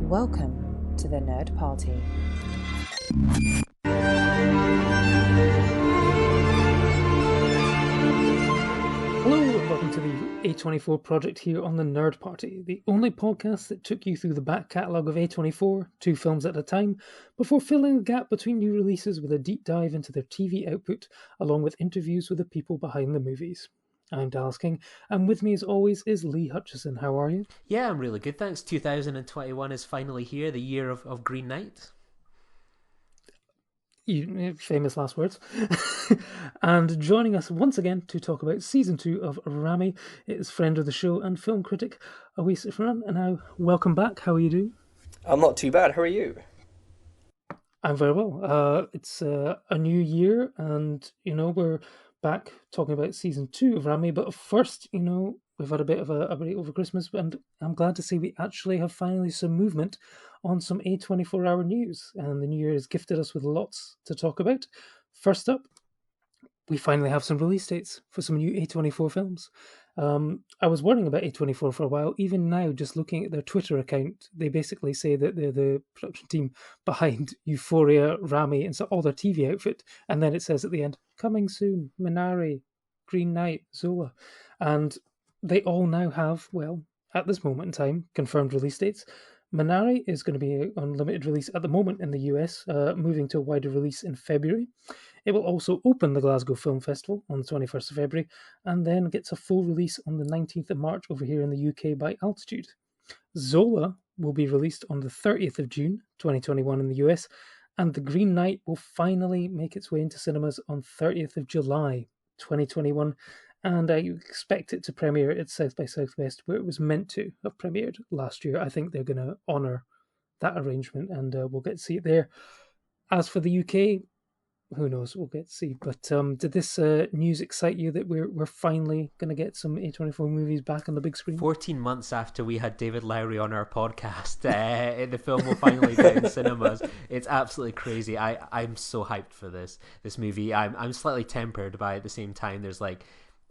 Welcome to the Nerd Party. Hello and welcome to the A24 project here on the Nerd Party, the only podcast that took you through the back catalogue of A24, 2 films at a time, before filling the gap between new releases with a deep dive into their TV output, along with interviews with the people behind the movies. I'm Dallas King, and with me as always is Lee Hutchison. How are you? Yeah, I'm really good, thanks. 2021 is finally here, the year of Green Knight. Famous last words. And joining us once again to talk about Season 2 of Ramy is friend of the show and film critic Awais Irfan. And now, welcome back. How are you doing? I'm not too bad. How are you? I'm very well. It's a new year, and we're back talking about Season 2 of Ramy. But first, we've had a bit of a break over Christmas, and I'm glad to say we actually have finally some movement on some A24-hour news, and the new year has gifted us with lots to talk about. First up, we finally have some release dates for some new A24 films. I was worrying about A24 for a while. Even now, just looking at their Twitter account, they basically say that they're the production team behind Euphoria, Ramy, and so all their TV outfit. And then it says at the end, coming soon, Minari, Green Knight, Zola. And they all now have, well, at this moment in time, confirmed release dates. Minari is going to be on limited release at the moment in the US, moving to a wider release in February. It will also open the Glasgow Film Festival on the 21st of February, and then gets a full release on the 19th of March over here in the UK by Altitude. Zola will be released on the 30th of June 2021 in the US, and The Green Knight will finally make its way into cinemas on 30th of July 2021. And I expect it to premiere at South by Southwest, where it was meant to have premiered last year. I think they're going to honour that arrangement, and we'll get to see it there. As for the UK, who knows? We'll get to see. But did this news excite you that we're finally going to get some A24 movies back on the big screen? 14 months after we had David Lowry on our podcast, the film will finally be in cinemas. It's absolutely crazy. I'm so hyped for this movie. I'm slightly tempered by at the same time. There's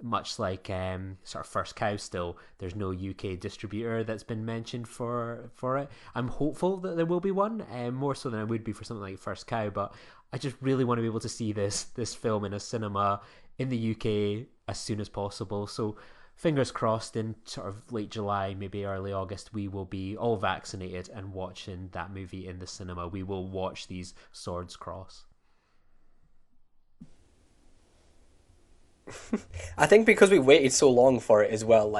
much like sort of First Cow still, there's no UK distributor that's been mentioned for it. I'm hopeful that there will be one, more so than I would be for something like First Cow, but I just really want to be able to see this film in a cinema in the UK as soon as possible. So fingers crossed in sort of late July, maybe early August, we will be all vaccinated and watching that movie in the cinema. We will watch these swords cross. I think because we waited so long for it as well,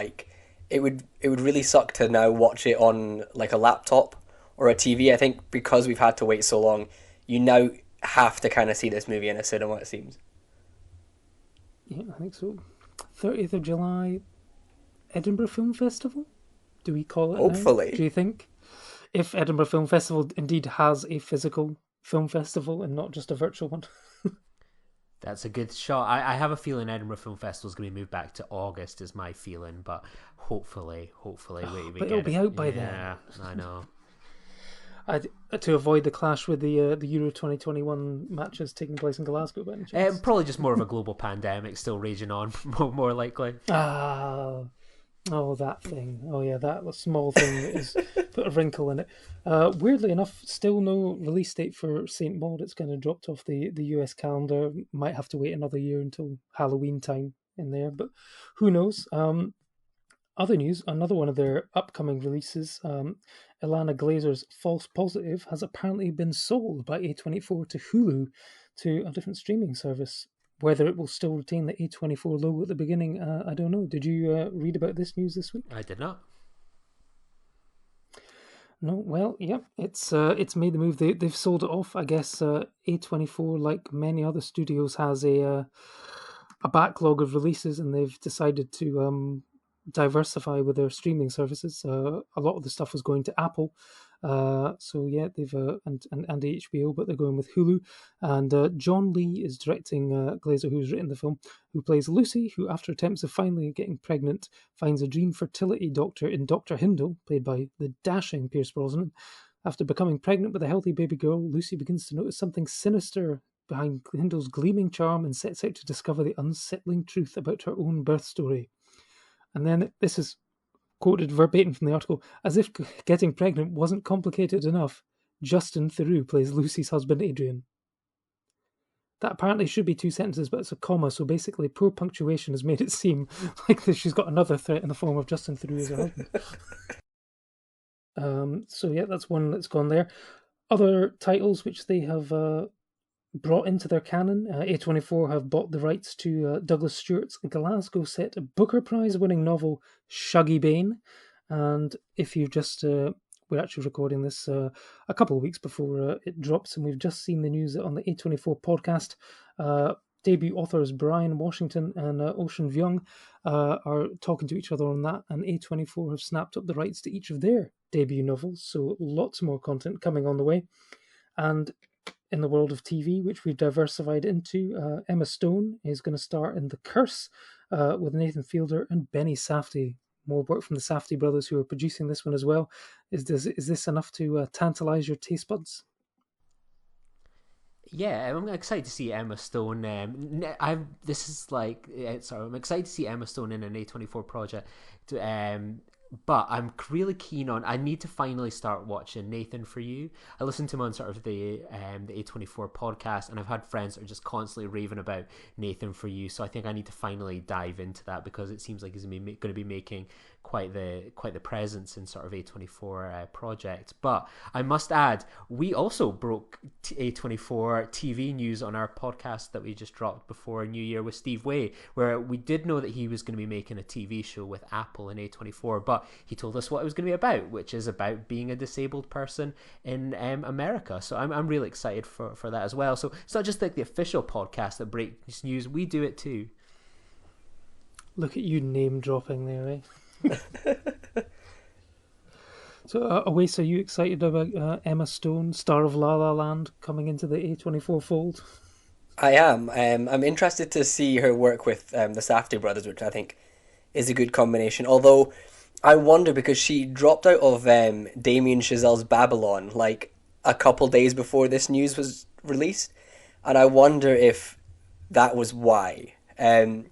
it would really suck to now watch it on a laptop or a TV. I think because we've had to wait so long, you now have to kind of see this movie in a cinema, it seems. Yeah, I think so. 30th of July, Edinburgh Film Festival? Do we call it Hopefully. Now? Do you think? If Edinburgh Film Festival indeed has a physical film festival and not just a virtual one. That's a good shot. I have a feeling Edinburgh Film Festival is going to be moved back to August, is my feeling, but hopefully we it'll be out by then. Yeah, I know. To avoid the clash with the Euro 2021 matches taking place in Glasgow, by any chance? Probably just more of a global pandemic still raging on, more likely. That thing. Oh yeah, that small thing that has put a wrinkle in it. Weirdly enough, still no release date for Saint Maud. It's kind of dropped off the US calendar. Might have to wait another year until Halloween time in there, but who knows? Other news, another one of their upcoming releases, Ilana Glazer's False Positive, has apparently been sold by A24 to Hulu, to a different streaming service. Whether it will still retain the A24 logo at the beginning, I don't know. Did you read about this news this week? I did not. No, well, yeah, it's made the move. They've sold it off. I guess A24, like many other studios, has a backlog of releases, and they've decided to diversify with their streaming services. A lot of the stuff was going to Apple. So yeah, they've and HBO, but they're going with Hulu. And John Lee is directing Glazer, who's written the film, who plays Lucy, who after attempts of finally getting pregnant, finds a dream fertility doctor in Dr. Hindle, played by the dashing Pierce Brosnan. After becoming pregnant with a healthy baby girl, Lucy begins to notice something sinister behind Hindle's gleaming charm and sets out to discover the unsettling truth about her own birth story. And then this is quoted verbatim from the article, as if getting pregnant wasn't complicated enough, Justin Theroux plays Lucy's husband, Adrian. That apparently should be 2 sentences, but it's a comma, so basically poor punctuation has made it seem like she's got another threat in the form of Justin Theroux as her husband. So yeah, that's one that's gone there. Other titles which they have brought into their canon, A24 have bought the rights to Douglas Stewart's Glasgow set Booker Prize winning novel Shuggy Bane. And if you just, we're actually recording this a couple of weeks before it drops, and we've just seen the news that on the A24 podcast, debut authors Brian Washington and Ocean Vyung are talking to each other on that, and A24 have snapped up the rights to each of their debut novels, so lots more content coming on the way. And in the world of TV, which we've diversified into, Emma Stone is going to star in The Curse with Nathan Fielder and Benny Safdie. More work from the Safdie brothers, who are producing this one as well. Is this enough to tantalise your taste buds? Yeah, I'm excited to see Emma Stone. I'm excited to see Emma Stone in an A24 project. But I'm really keen on. I need to finally start watching Nathan For You. I listened to him on sort of the A24 podcast, and I've had friends that are just constantly raving about Nathan For You. So I think I need to finally dive into that, because it seems like he's going to be making quite the presence in sort of A24 projects. But I must add, we also broke A24 TV news on our podcast that we just dropped before New Year with Steve Way, where we did know that he was going to be making a TV show with Apple and A24, but he told us what it was going to be about, which is about being a disabled person in America. So I'm really excited for that as well. So it's not just like the official podcast that breaks news, we do it too. Look at you name dropping there, eh? So, Awais, are you excited about Emma Stone, star of La La Land, coming into the A24 fold? I am. I'm interested to see her work with the Safdie brothers, which I think is a good combination. Although I wonder, because she dropped out of Damien Chazelle's Babylon like a couple days before this news was released, and I wonder if that was why. And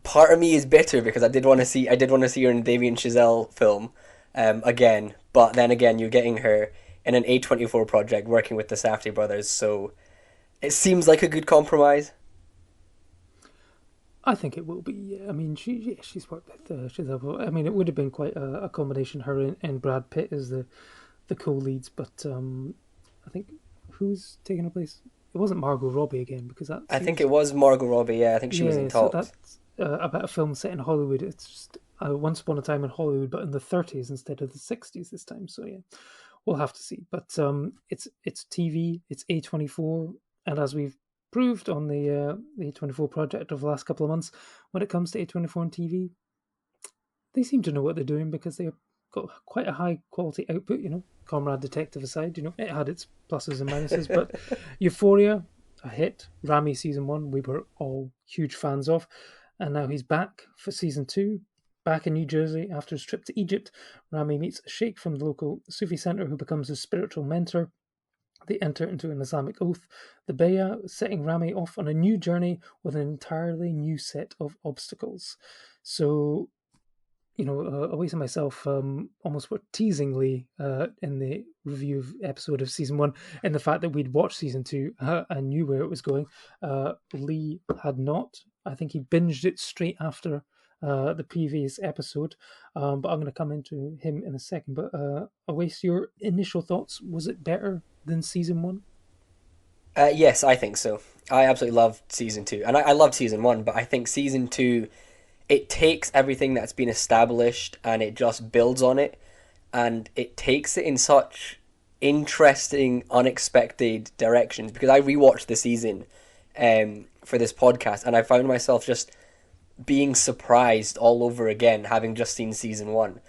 part of me is bitter, because I did want to see her in a Damien Chazelle film again, but then again, you're getting her in an A24 project working with the Safdie brothers, so it seems like a good compromise. I think it will be. Yeah. I mean, she's worked with Chazelle. I mean, it would have been quite a combination, her and Brad Pitt as the co-leads, but I think who's taking her place? It wasn't Margot Robbie again, because that. I think it was Margot Robbie. Yeah, I think she was in talks. So that's about a film set in Hollywood. It's just Once Upon a Time in Hollywood, but in the 30s instead of the 60s this time. So yeah, we'll have to see. But it's TV, it's A24, and as we've proved on the A24 project of the last couple of months, when it comes to A24 and TV, they seem to know what they're doing, because they've got quite a high quality output. You know, Comrade Detective aside, you know, it had its pluses and minuses, but Euphoria, a hit. Ramy Season 1, we were all huge fans of. And now he's back for Season 2, back in New Jersey after his trip to Egypt. Ramy meets a sheikh from the local Sufi center who becomes his spiritual mentor. They enter into an Islamic oath, the Bay'ah, setting Ramy off on a new journey with an entirely new set of obstacles. So, you know, Awais and myself almost were teasingly in the review episode of Season 1 in the fact that we'd watched Season 2 and knew where it was going. Lee had not. I think he binged it straight after the previous episode, but I'm going to come into him in a second. But Awais, your initial thoughts, was it better than Season 1? Yes, I think so. I absolutely loved Season 2, and I loved Season 1, but I think Season 2, it takes everything that's been established and it just builds on it, and it takes it in such interesting, unexpected directions, because I rewatched the season for this podcast, and I found myself just being surprised all over again, having just seen Season 1.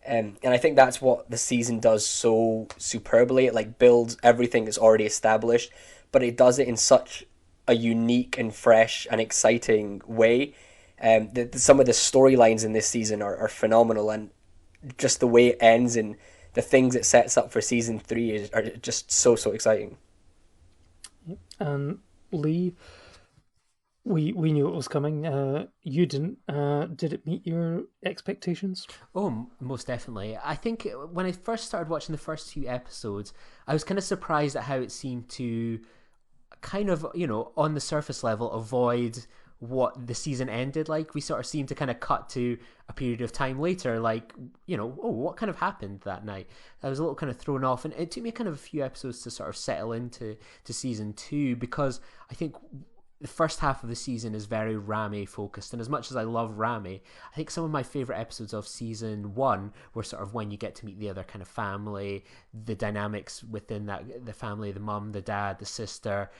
And I think that's what the season does so superbly. It like builds everything that's already established, but it does it in such a unique and fresh and exciting way. Some of the storylines in this season are phenomenal, and just the way it ends and the things it sets up for Season 3 are just so exciting. And Lee, We knew it was coming. You didn't. Did it meet your expectations? Oh, most definitely. I think when I first started watching the first few episodes, I was kind of surprised at how it seemed to kind of, on the surface level, avoid what the season ended like. We sort of seemed to kind of cut to a period of time later, like, oh, what kind of happened that night? I was a little kind of thrown off, and it took me kind of a few episodes to sort of settle into season two, because I think the first half of the season is very Ramy focused, and as much as I love Ramy, I think some of my favorite episodes of season one were sort of when you get to meet the other kind of family, the dynamics within that, the family, the mum, the dad, the sister.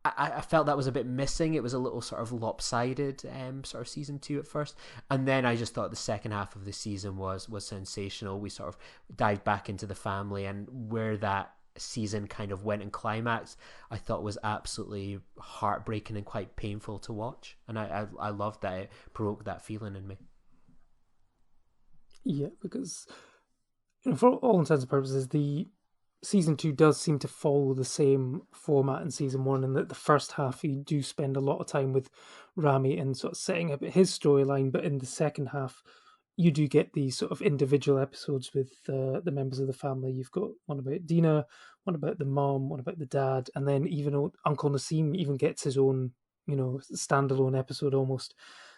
I felt that was a bit missing. It was a little sort of lopsided, sort of season two at first, and then I just thought the second half of the season was sensational. We sort of dived back into the family, and where that season kind of went and climaxed, I thought was absolutely heartbreaking and quite painful to watch, and I loved that it provoked that feeling in me. Yeah, because for all intents and purposes, the season two does seem to follow the same format in season one, in that the first half you do spend a lot of time with Ramy and sort of setting up his storyline, but in the second half you do get these sort of individual episodes with the members of the family. You've got one about Dina, one about the mom, one about the dad, and then even Uncle Nassim even gets his own, standalone episode almost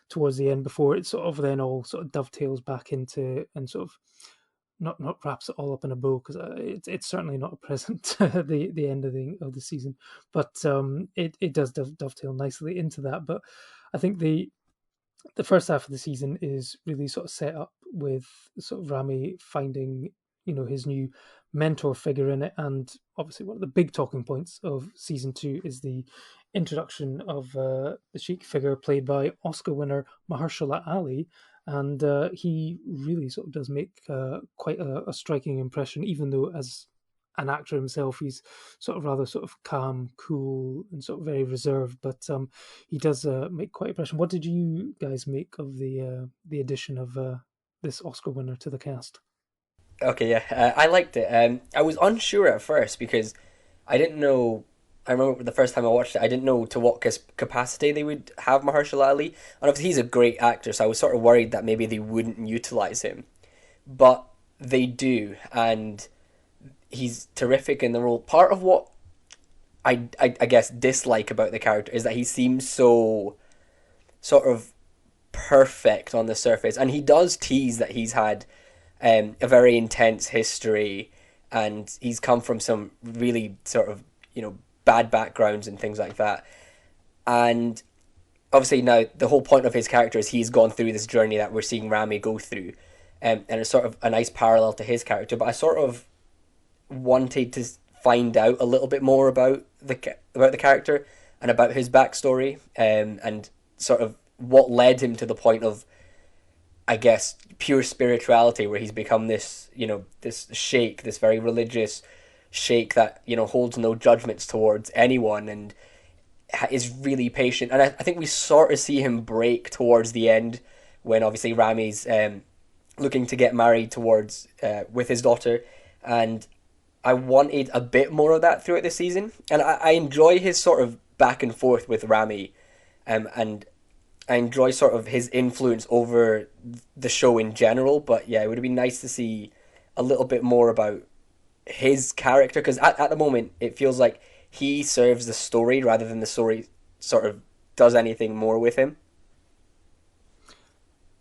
towards the end, before it sort of then all sort of dovetails back into and sort of not wraps it all up in a bow, because it's certainly not a present the end of the season, but it does dovetail nicely into that. But I think the first half of the season is really sort of set up with sort of Ramy finding his new mentor figure in it, and obviously one of the big talking points of season two is the introduction of the Sheikh figure played by Oscar winner Mahershala Ali, and he really sort of does make quite a striking impression, even though as an actor himself he's sort of rather sort of calm, cool, and sort of very reserved, but he does make quite an impression. What did you guys make of the addition of this Oscar winner to the cast? Okay, yeah, I liked it. I was unsure at first because I didn't know. I remember the first time I watched it, I didn't know to what capacity they would have Mahershala Ali, and obviously he's a great actor, so I was sort of worried that maybe they wouldn't utilize him, but they do, and he's terrific in the role. Part of what I guess dislike about the character is that he seems so sort of perfect on the surface, and he does tease that he's had a very intense history, and he's come from some really sort of bad backgrounds and things like that. And obviously now the whole point of his character is he's gone through this journey that we're seeing Ramy go through, and it's sort of a nice parallel to his character. But I sort of wanted to find out a little bit more about the character and about his backstory, and sort of what led him to the point of, I guess, pure spirituality, where he's become this, this sheikh, this very religious sheikh that, holds no judgments towards anyone and is really patient. And I think we sort of see him break towards the end when obviously Ramy's looking to get married towards with his daughter, and I wanted a bit more of that throughout the season. And I enjoy his sort of back and forth with Ramy, and I enjoy sort of his influence over the show in general. But yeah, it would have been nice to see a little bit more about his character, because at the moment it feels like he serves the story rather than the story sort of does anything more with him.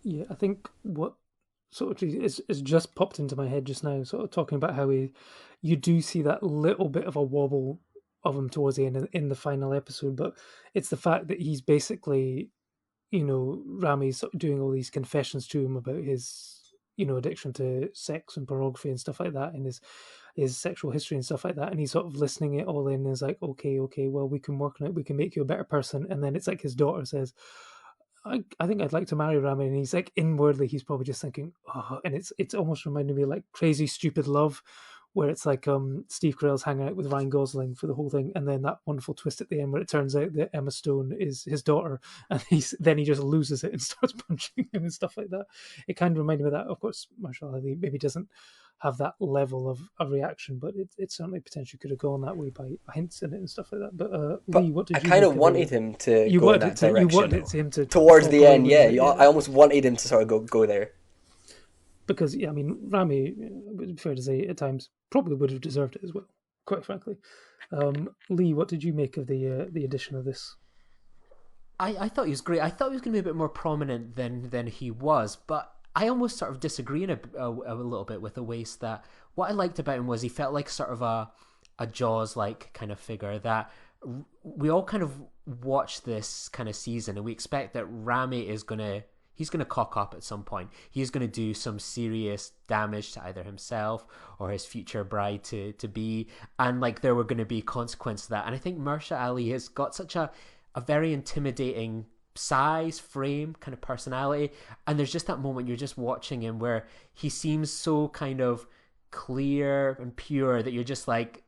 Yeah, I think what sort of is just popped into my head just now, sort of talking about how you do see that little bit of a wobble of him towards the end in the final episode, but it's the fact that he's basically, Ramy's doing all these confessions to him about his, addiction to sex and pornography and stuff like that, and his sexual history and stuff like that, and he's sort of listening it all in and is like, okay, well, we can work on it, we can make you a better person. And then it's like his daughter says, I think I'd like to marry Ramy, and he's like, inwardly he's probably just thinking, oh, and it's almost reminding me of like Crazy Stupid Love, where it's like Steve Carell's hanging out with Ryan Gosling for the whole thing, and then that wonderful twist at the end where it turns out that Emma Stone is his daughter, and he just loses it and starts punching him and stuff like that. It kind of reminded me of that. Of course, Marshall Ali maybe doesn't have that level of reaction, but it certainly potentially could have gone that way by hints in it and stuff like that. But Lee, what did I you kind make of of wanted him to you go in wanted that it to, you direction. wanted him to Towards talk the away end, with yeah. it, I almost wanted him to sort of go there. because I mean, Ramy, fair to say, at times probably would have deserved it as well. Quite frankly, Lee, what did you make of the addition of this? I thought he was great. I thought he was going to be a bit more prominent than he was, but I almost sort of disagree a little bit with Awais. That what I liked about him was he felt like sort of a Jaws-like kind of figure that we all kind of watch this kind of season and we expect that Ramy is he's gonna cock up at some point. He's gonna do some serious damage to either himself or his future bride to be, and like there were gonna be consequences to that. And I think Mahershala Ali has got such a very intimidating size, frame, kind of personality, and there's just that moment you're just watching him where he seems so kind of clear and pure that you're just like,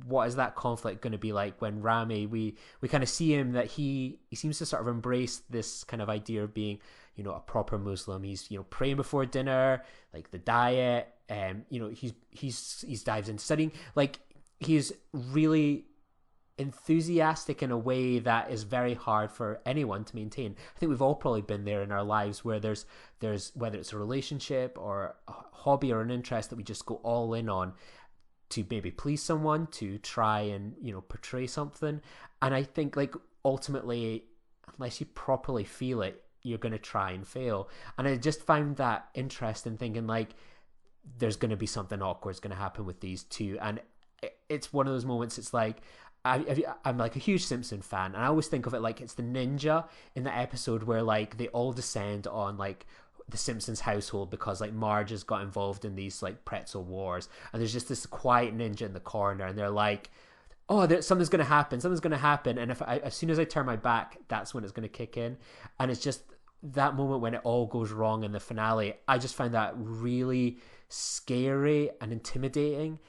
what is that conflict going to be like when Ramy, we kind of see him that he seems to sort of embrace this kind of idea of being, you know, a proper Muslim. He's, you know, praying before dinner, like the diet, you know, he's dives into studying, like he's really enthusiastic in a way that is very hard for anyone to maintain. I think we've all probably been there in our lives where there's whether it's a relationship or a hobby or an interest that we just go all in on to maybe please someone, to try and, you know, portray something. And I think like ultimately, unless you properly feel it, you're going to try and fail. And I just found that interesting, thinking like there's going to be something awkward going to happen with these two. And it's one of those moments, it's like, I'm like a huge Simpson fan, and I always think of it like it's the ninja in the episode where like they all descend on like the Simpsons household because like Marge has got involved in these like pretzel wars, and there's just this quiet ninja in the corner, and they're like, oh, something's going to happen, and as soon as I turn my back, that's when it's going to kick in. And it's just that moment when it all goes wrong in the finale. I just found that really scary and intimidating,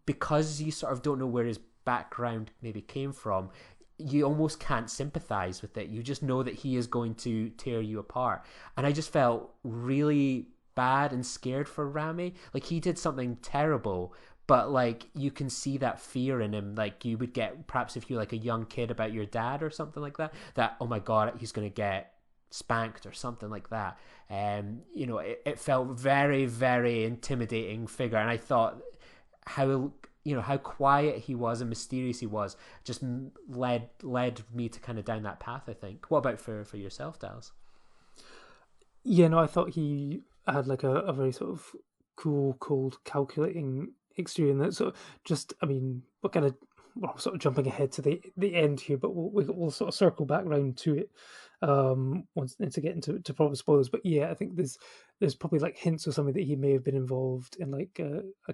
because you sort of don't know where his background maybe came from. You almost can't sympathize with it. You just know that he is going to tear you apart. And I just felt really bad and scared for Ramy. Like he did something terrible, but like you can see that fear in him. Like you would get perhaps if you're like a young kid about your dad or something like that oh my god, he's going to get spanked or something like that. You know, it felt very, very intimidating figure. And I thought how quiet he was and mysterious he was just led me to kind of down that path, I think. What about for yourself, Dallas? Yeah, no, I thought he had like a very sort of cool, cold, calculating exterior. That sort of just, I mean, we're sort of jumping ahead to the end here, but we'll sort of circle back round to it once to get into proper spoilers. But yeah, I think there's probably like hints of something that he may have been involved in, like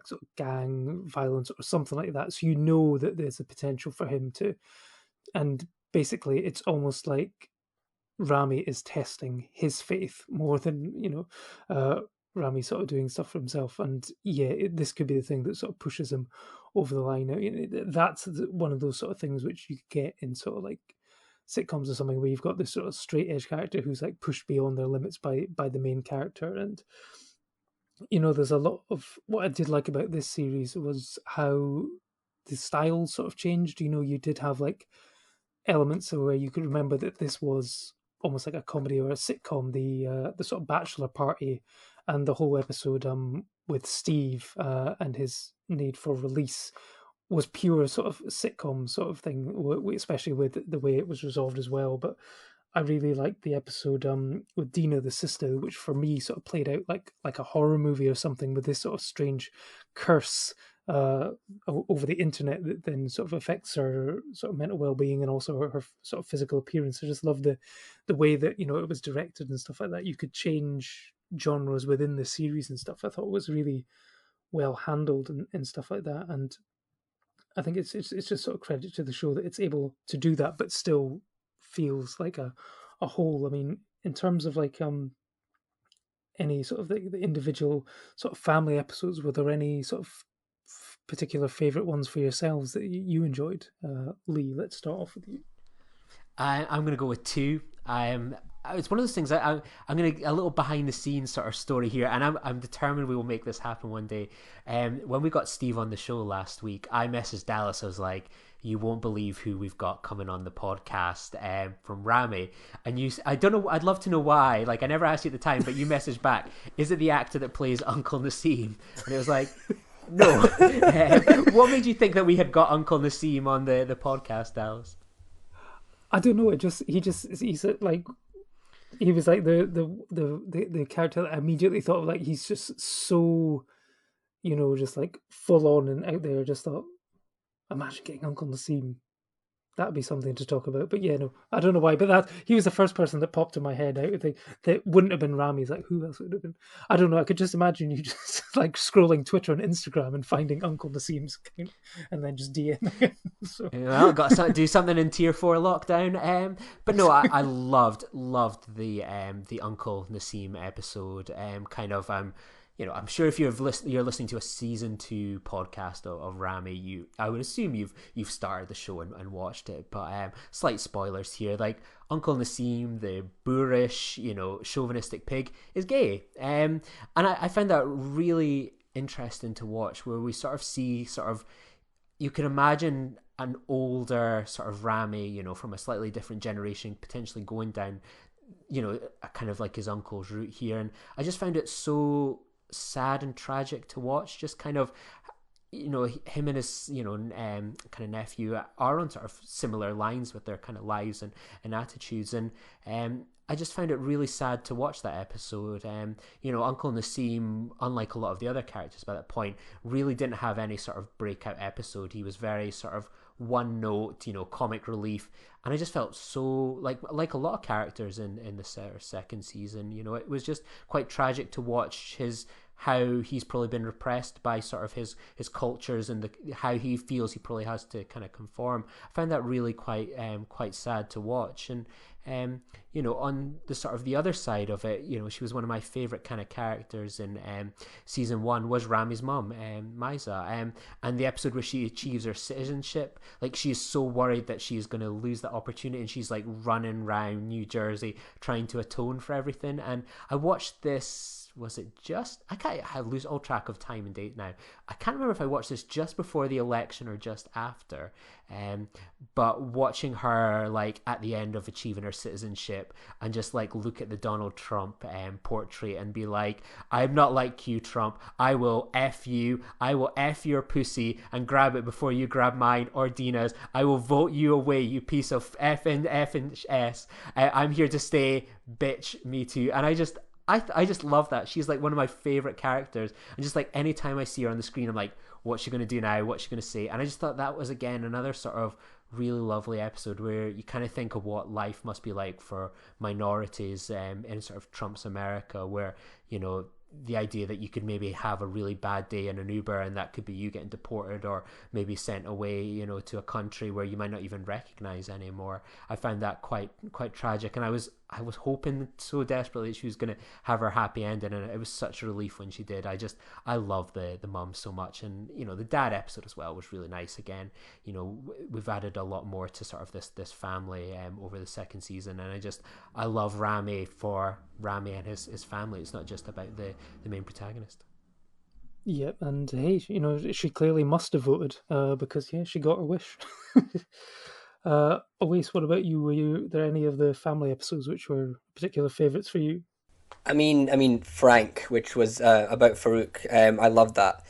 sort of gang violence or something like that. So you know that there's a potential for him to, and basically it's almost like Ramy is testing his faith more than, you know, Ramy sort of doing stuff for himself. And yeah, this could be the thing that sort of pushes him over the line. Now, you know, that's one of those sort of things which you get in sort of like sitcoms or something, where you've got this sort of straight edge character who's like pushed beyond their limits by the main character. And you know, there's a lot of what I did like about this series was how the style sort of changed. You know, you did have like elements where you could remember that this was almost like a comedy or a sitcom. The sort of bachelor party and the whole episode with Steve and his need for release was pure sort of sitcom sort of thing, especially with the way it was resolved as well. But I really liked the episode with Dina, the sister, which for me sort of played out like a horror movie or something, with this sort of strange curse over the internet that then sort of affects her sort of mental well-being and also her sort of physical appearance. I just love the way that, you know, it was directed and stuff like that. You could change genres within the series and stuff. I thought it was really well handled and stuff like that. And I think it's just sort of credit to the show that it's able to do that, but still feels like a whole. I mean, in terms of like any sort of the individual sort of family episodes, were there any sort of particular favorite ones for yourselves that you enjoyed? Lee, let's start off with you. I'm going to go with two. it's one of those things. I'm gonna a little behind the scenes sort of story here, and I'm determined we will make this happen one day. When we got Steve on the show last week, I messaged Dallas. I was like, "You won't believe who we've got coming on the podcast from Ramy." And I don't know. I'd love to know why. Like, I never asked you at the time, but you messaged back. Is it the actor that plays Uncle Nassim? And it was like, no. What made you think that we had got Uncle Nassim on the podcast, Dallas? I don't know. He's like. He was like the character that I immediately thought of. Like, he's just so, just like full on and out there. Just thought, imagine getting Uncle Nassim. That'd be something to talk about. But yeah, no, I don't know why. But he was the first person that popped in my head. That wouldn't have been Ramy. Like, who else would have been? I don't know. I could just imagine you just like scrolling Twitter and Instagram and finding Uncle Nassim's account and then just DMing him. So. Well, got to do something in Tier 4 lockdown. But no, I loved the Uncle Nassim episode. I'm sure if you're listening to a season 2 podcast of Ramy, I would assume you've started the show and watched it. But slight spoilers here. Like, Uncle Nassim, the boorish, chauvinistic pig, is gay. And I found that really interesting to watch, where we sort of see you can imagine an older sort of Ramy, from a slightly different generation, potentially going down, kind of like his uncle's route here. And I just found it so sad and tragic to watch, just kind of him and his kind of nephew are on sort of similar lines with their kind of lives and attitudes, and I just found it really sad to watch that episode. Uncle Nassim, unlike a lot of the other characters by that point, really didn't have any sort of breakout episode. He was very sort of one note, comic relief, and I just felt so like a lot of characters in the second season. It was just quite tragic to watch how he's probably been repressed by sort of his cultures, and how he feels he probably has to kind of conform. I found that really quite sad to watch. And on the sort of the other side of it, she was one of my favorite kind of characters in season 1 was Ramy's mum, Maisa, and the episode where she achieves her citizenship. Like, she is so worried that she is going to lose that opportunity, and she's like running around New Jersey trying to atone for everything. And I watched this. Was it just? I lose all track of time and date now. I can't remember if I watched this just before the election or just after. But watching her like at the end of achieving her citizenship and just like look at the Donald Trump portrait and be like, I'm not like you, Trump. I will F you. I will F your pussy and grab it before you grab mine or Dina's. I will vote you away, you piece of F and S. I'm here to stay, bitch, me too. And I just love that. She's like one of my favorite characters, and just like anytime I see her on the screen, I'm like, what's she going to do now? What's she going to say? And I just thought that was, again, another sort of really lovely episode where you kind of think of what life must be like for minorities in sort of Trump's America, where, the idea that you could maybe have a really bad day in an Uber and that could be you getting deported or maybe sent away, to a country where you might not even recognize anymore. I found that quite tragic, and I was hoping so desperately that she was going to have her happy ending, and it was such a relief when she did. I love the mum so much, and the dad episode as well was really nice. Again, we've added a lot more to sort of this family over the second season, and I love Ramy for Ramy and his family. It's not just about the main protagonist. Yep, and hey, she clearly must have voted because she got her wish. Awais, what about you? Were there any of the family episodes which were particular favourites for you? I mean, Frank, which was about Farouk. I loved that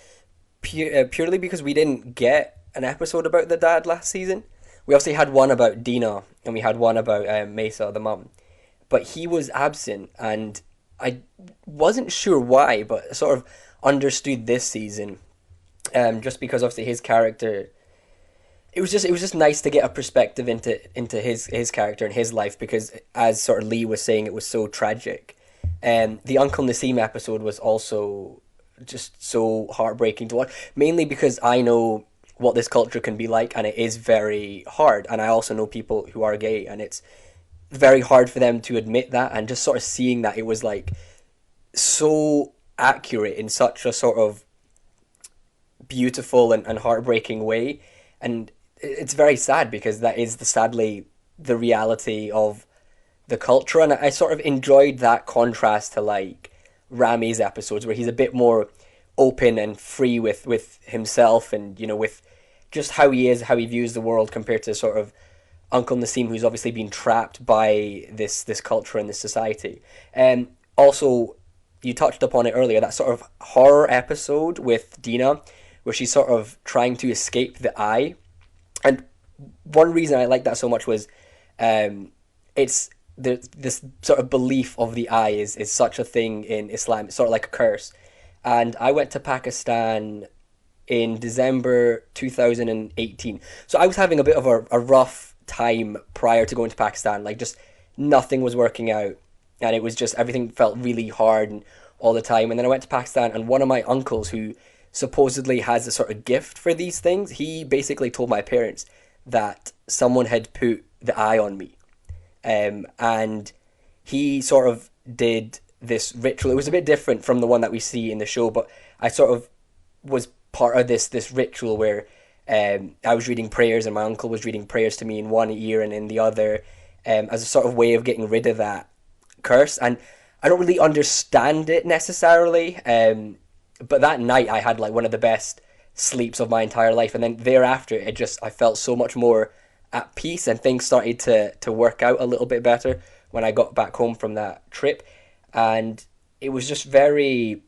purely because we didn't get an episode about the dad last season. We obviously had one about Dina, and we had one about Mesa, the mum, but he was absent, and I wasn't sure why, but sort of understood this season, just because obviously his character. It was just nice to get a perspective into his character and his life, because as sort of Lee was saying, it was so tragic. The Uncle Nassim episode was also just so heartbreaking to watch, mainly because I know what this culture can be like, and it is very hard. And I also know people who are gay, and it's very hard for them to admit that, and just sort of seeing that it was like so accurate in such a sort of beautiful and heartbreaking way. And it's very sad, because that is sadly the reality of the culture, and I sort of enjoyed that contrast to like Ramy's episodes, where he's a bit more open and free with himself, and with just how he is, how he views the world, compared to sort of Uncle Nassim, who's obviously been trapped by this culture and this society. And also, you touched upon it earlier, that sort of horror episode with Dina, where she's sort of trying to escape the eye. And one reason I like that so much was, it's this sort of belief of the eye is such a thing in Islam. It's sort of like a curse. And I went to Pakistan in December 2018. So I was having a bit of a rough time prior to going to Pakistan. Like, just nothing was working out, and it was just, everything felt really hard and all the time. And then I went to Pakistan, and one of my uncles, who supposedly has a sort of gift for these things, he basically told my parents that someone had put the eye on me. And he sort of did this ritual. It was a bit different from the one that we see in the show, but I sort of was part of this ritual where I was reading prayers, and my uncle was reading prayers to me in one ear and in the other, as a sort of way of getting rid of that curse. And I don't really understand it necessarily, but that night I had like one of the best sleeps of my entire life, and then thereafter I felt so much more at peace, and things started to work out a little bit better when I got back home from that trip. And it was just very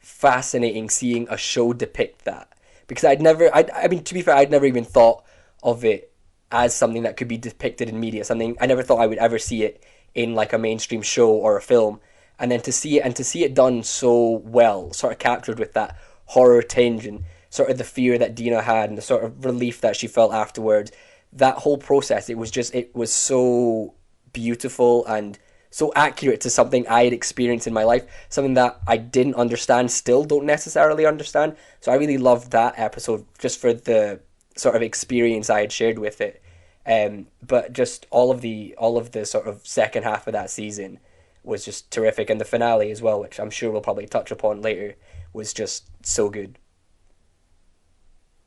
fascinating seeing a show depict that, because I mean, to be fair, I'd never even thought of it as something that could be depicted in media. Something I never thought I would ever see it in like a mainstream show or a film, and then to see it done so well, sort of captured with that horror tinge and sort of the fear that Dina had and the sort of relief that she felt afterwards. That whole process, it was so beautiful and so accurate to something I had experienced in my life, something that I didn't understand, still don't necessarily understand. So I really loved that episode just for the sort of experience I had shared with it. But just all of the sort of second half of that season was just terrific, and the finale as well, which I'm sure we'll probably touch upon later, was just so good.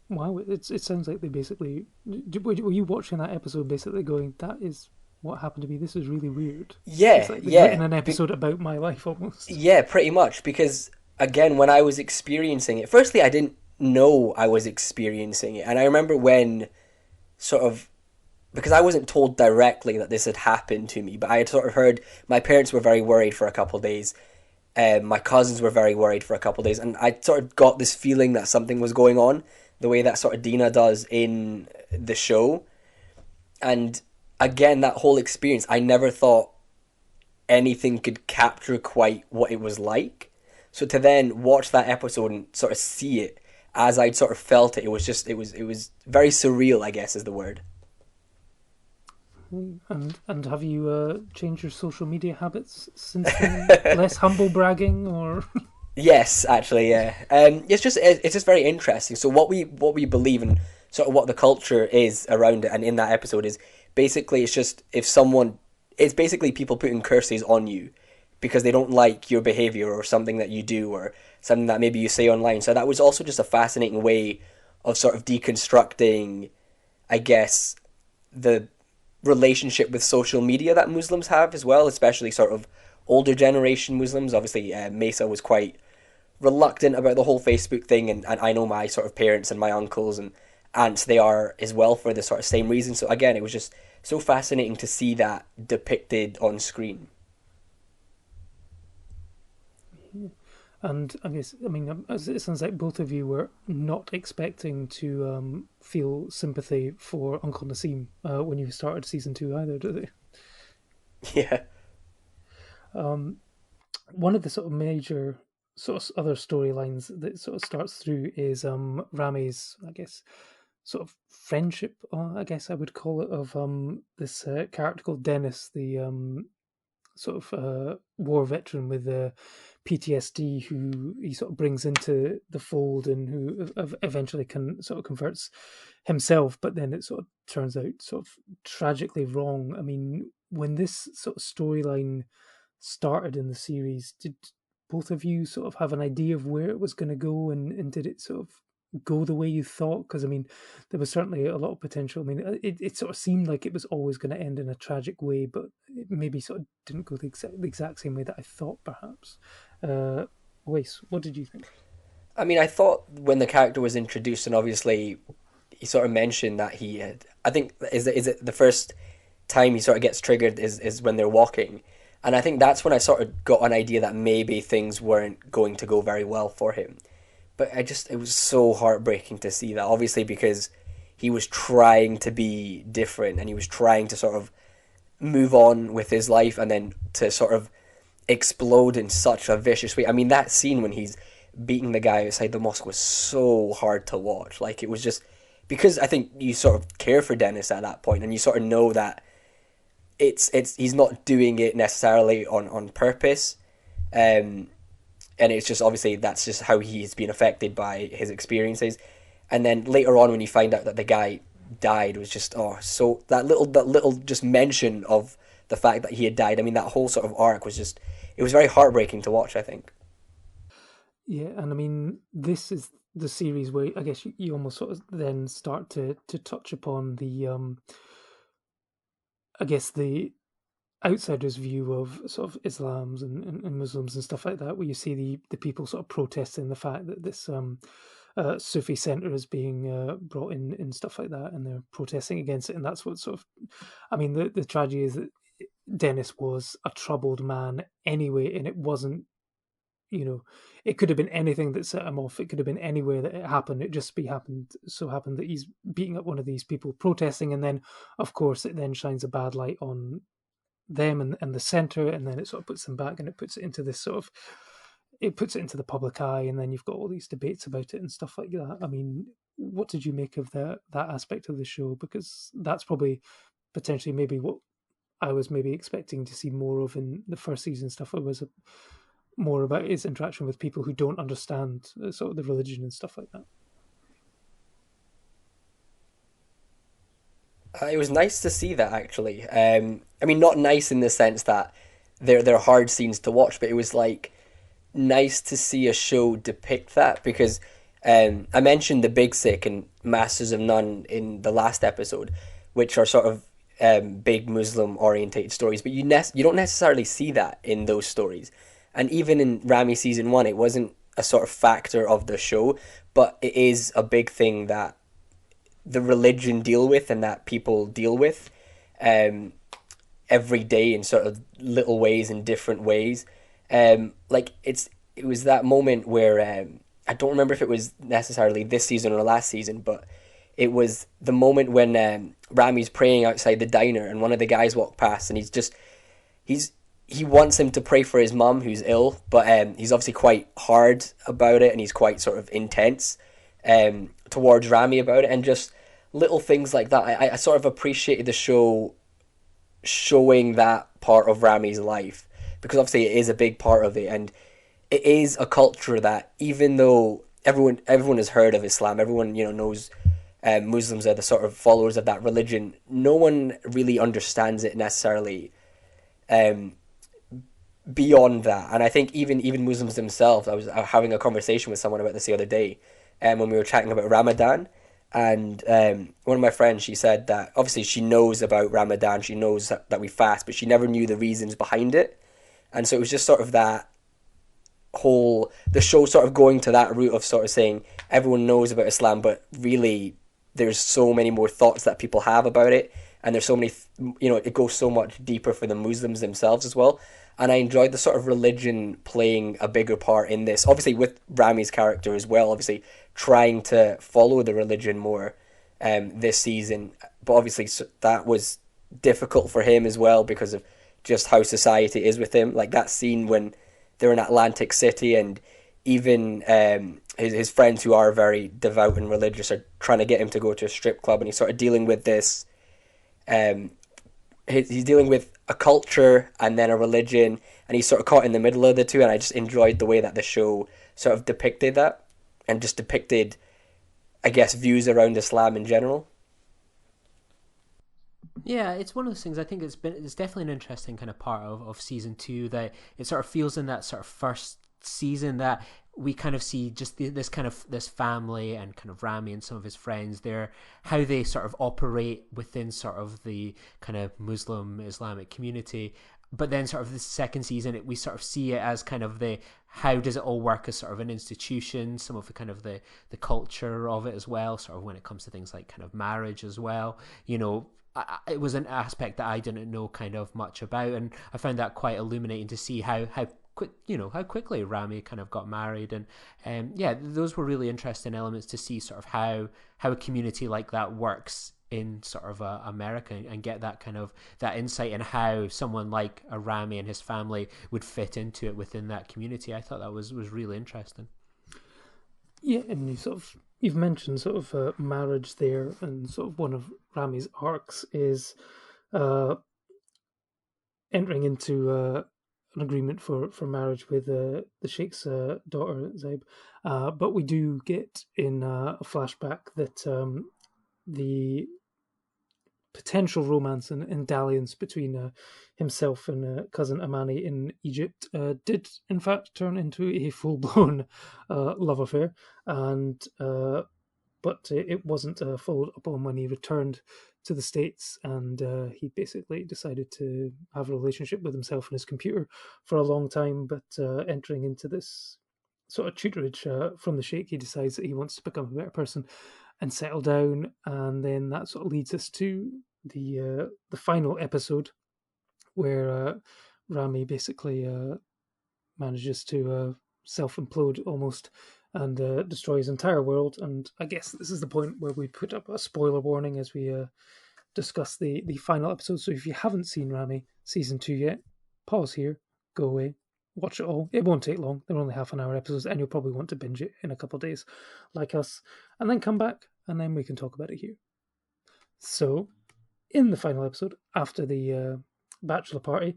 Wow, it sounds like they basically... Were you watching that episode basically going, that is what happened to me, this is really weird? Yeah, it's like they've yeah. written an episode about my life almost. Yeah, pretty much, because again, when I was experiencing it, firstly, I didn't know I was experiencing it, and I remember when sort of, because I wasn't told directly that this had happened to me, but I had sort of heard my parents were very worried for a couple of days. My cousins were very worried for a couple of days, and I sort of got this feeling that something was going on, the way that sort of Dina does in the show. And again, that whole experience, I never thought anything could capture quite what it was like. So to then watch that episode and sort of see it as I'd sort of felt it, it was very surreal, I guess is the word. And have you changed your social media habits since then? Less humble bragging, or? Yes, actually, yeah. It's just very interesting. So what we believe and sort of what the culture is around it, and in that episode is basically, it's basically people putting curses on you because they don't like your behavior or something that you do or something that maybe you say online. So that was also just a fascinating way of sort of deconstructing, I guess, the relationship with social media that Muslims have as well, especially sort of older generation Muslims. Obviously, Mesa was quite reluctant about the whole Facebook thing, and I know my sort of parents and my uncles and aunts, they are as well for the sort of same reason. So again, it was just so fascinating to see that depicted on screen. And I guess, I mean, it sounds like both of you were not expecting to feel sympathy for Uncle Nassim when you started season 2 either, did they? Yeah. One of the sort of major sort of other storylines that sort of starts through is Ramy's, I guess, sort of friendship, I guess I would call it, of this character called Dennis, the sort of war veteran with PTSD, who he sort of brings into the fold and who eventually can sort of converts himself, but then it sort of turns out sort of tragically wrong. I mean, when this sort of storyline started in the series, did both of you sort of have an idea of where it was going to go, and did it sort of go the way you thought? Because I mean, there was certainly a lot of potential. I mean, it sort of seemed like it was always going to end in a tragic way, but it maybe sort of didn't go the exact same way that I thought, perhaps. Awais, what did you think? I mean, I thought when the character was introduced, and obviously he sort of mentioned that he had. I think is it the first time he sort of gets triggered is when they're walking, and I think that's when I sort of got an idea that maybe things weren't going to go very well for him. But it was so heartbreaking to see that, obviously because he was trying to be different and he was trying to sort of move on with his life, and then to sort of explode in such a vicious way. I mean, that scene when he's beating the guy outside the mosque was so hard to watch. Like, it was just because I think you sort of care for Dennis at that point, and you sort of know that it's he's not doing it necessarily on purpose, and it's just obviously that's just how he's been affected by his experiences. And then later on, when you find out that the guy died, was just so that little just mention of the fact that he had died. I mean, that whole sort of arc was just, it was very heartbreaking to watch, I think. Yeah, and I mean, this is the series where I guess you almost sort of then start to touch upon the I guess the outsider's view of sort of Islams and Muslims and stuff like that, where you see the people sort of protesting the fact that this Sufi center is being brought in and stuff like that, and they're protesting against it, and that's what sort of, I mean, the tragedy is that Dennis was a troubled man anyway, and it wasn't, you know, it could have been anything that set him off. It could have been anywhere that it happened. It just happened that he's beating up one of these people protesting, and then, of course, it then shines a bad light on them and the center, and then it sort of puts them back, and it puts it into this sort of, it puts it into the public eye, and then you've got all these debates about it and stuff like that. I mean, what did you make of that aspect of the show? Because that's probably potentially maybe what I was maybe expecting to see more of in the first season stuff. It was more about his interaction with people who don't understand sort of the religion and stuff like that. It was nice to see that, actually. I mean, not nice in the sense that they're hard scenes to watch, but it was like nice to see a show depict that, because I mentioned The Big Sick and Masters of None in the last episode, which are sort of big Muslim orientated stories, but you don't necessarily see that in those stories. And even in Ramy Season 1, it wasn't a sort of factor of the show, but it is a big thing that the religion deal with and that people deal with every day in sort of little ways, in different ways. Like it was that moment where I don't remember if it was necessarily this season or last season, but it was the moment when Ramy's praying outside the diner, and one of the guys walked past, and he wants him to pray for his mum who's ill, but he's obviously quite hard about it, and he's quite sort of intense towards Ramy about it, and just little things like that. I sort of appreciated the show showing that part of Ramy's life, because obviously it is a big part of it, and it is a culture that, even though everyone has heard of Islam, everyone knows Muslims are the sort of followers of that religion, no one really understands it necessarily beyond that. And I think even Muslims themselves, I was having a conversation with someone about this the other day, when we were chatting about Ramadan, and one of my friends, she said that obviously she knows about Ramadan, she knows that we fast, but she never knew the reasons behind it. And so it was just sort of that the show sort of going to that route of sort of saying everyone knows about Islam, but really there's so many more thoughts that people have about it, and there's so many, it goes so much deeper for the Muslims themselves as well. And I enjoyed the sort of religion playing a bigger part in this, obviously with Ramy's character as well, obviously trying to follow the religion more this season, but obviously that was difficult for him as well because of just how society is with him. Like that scene when they're in Atlantic City, and even his friends who are very devout and religious are trying to get him to go to a strip club, and he's sort of dealing with this. He's dealing with a culture and then a religion, and he's sort of caught in the middle of the two. And I just enjoyed the way that the show sort of depicted that, and just depicted, I guess, views around Islam in general. Yeah, it's one of those things. I think it's definitely an interesting kind of part of season 2, that it sort of feels in that sort of first season that we kind of see just this family and kind of Ramy and some of his friends there, how they sort of operate within sort of the kind of Muslim Islamic community. But then sort of the second season, we sort of see it as kind of how does it all work as sort of an institution, some of the kind of the culture of it as well, sort of when it comes to things like kind of marriage as well. It was an aspect that I didn't know kind of much about, and I found that quite illuminating to see how quickly Ramy kind of got married, and those were really interesting elements to see sort of how a community like that works in sort of America, and get that kind of that insight in how someone like a Ramy and his family would fit into it within that community. I thought that was really interesting. Yeah, and you've mentioned sort of marriage there, and sort of one of Ramy's arcs is entering into an agreement for marriage with the Sheikh's daughter Zaib, but we do get in a flashback that the potential romance and dalliance between himself and cousin Amani in Egypt did in fact turn into a full-blown love affair, and but it wasn't followed up on when he returned to the States, and he basically decided to have a relationship with himself and his computer for a long time, but entering into this sort of tutorage from the Sheikh, he decides that he wants to become a better person and settle down, and then that sort of leads us to the final episode where Ramy basically manages to self-implode almost and destroy his entire world. And I guess this is the point where we put up a spoiler warning as we discuss the final episode. So if you haven't seen Ramy Season 2 yet, pause here, go away, watch it all. It won't take long. They're only half-an-hour episodes, and you'll probably want to binge it in a couple of days, like us, and then come back, and then we can talk about it here. So, in the final episode, after the bachelor party,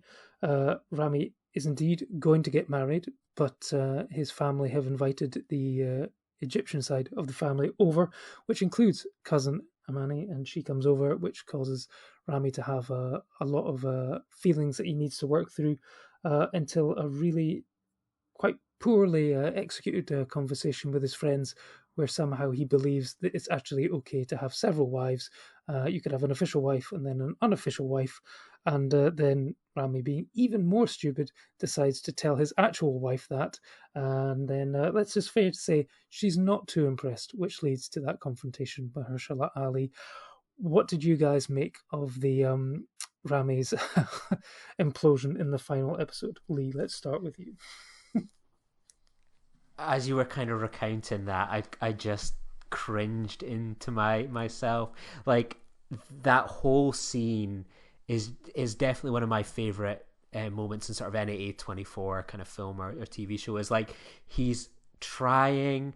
Ramy is indeed going to get married, but his family have invited the Egyptian side of the family over, which includes cousin Amani, and she comes over, which causes Ramy to have a lot of feelings that he needs to work through until a really quite poorly executed conversation with his friends, where somehow he believes that it's actually okay to have several wives. You could have an official wife and then an unofficial wife, and then Ramy, being even more stupid, decides to tell his actual wife that, and then let's just fair to say she's not too impressed, which leads to that confrontation by Mahershala Ali. What did you guys make of the Ramy's implosion in the final episode? Lee, let's start with you. As you were kind of recounting that, I just cringed into myself. Like, that whole scene is definitely one of my favorite moments in sort of any A24 kind of film or TV show. Is like he's trying